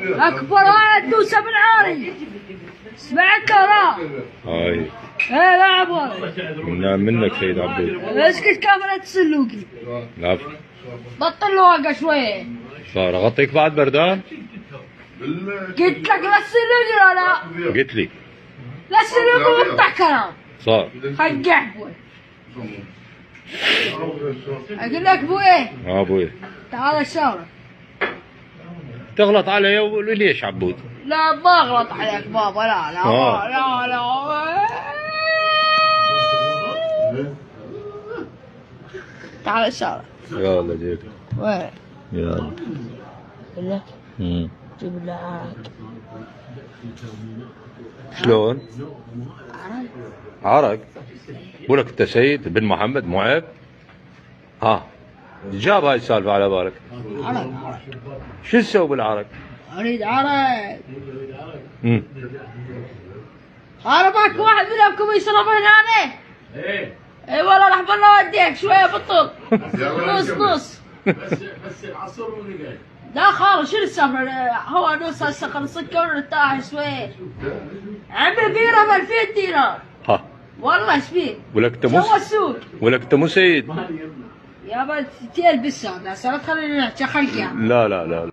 اكبر واحد دوسه بالعاري. سمعت ولا؟ هاي ايه لاعب ولد. نعم منك سيد عبود. اسكت كاميرا السلوكي. العفو. بطل وقع شويه. صار اغطيك بعد بردان؟ قلت لك لا السلوكي ولا؟ قلت لي لا السلوكي بطع كلام. صار خجع بوي. اقول لك بوي. ابوي تعال الشارع. تغلط علي وليش عبود؟ لا ما اغلط عليك بابا، لا لا لا لا. تعال الشارع. يلا جيت. وين؟ يلا. اقول لك جيب لي عرق. شلون؟ عرق؟ عرق؟ بقولك انت سيد بن محمد مو عيب؟ ها جاب هاي السالفة على بالك. عرق. شو تسوي بالعرق؟ اريد عرق. انا معك واحد منكم يشرب هنا. ايه اي والله راح بالله اوديك شويه بطل. نص نص. بس العصر واللي قاعد. لا خالص شنو السالفه؟ هو نص هسه خلصك ونرتاح شوي. عمي بيره ب 2000 دينار. ها والله ايش فيك؟ ولك انت مو سوى السوق. ولك انت مو سيد. يابا تلبس هذا، صارت خليني نحكي خلقي. لا لا لا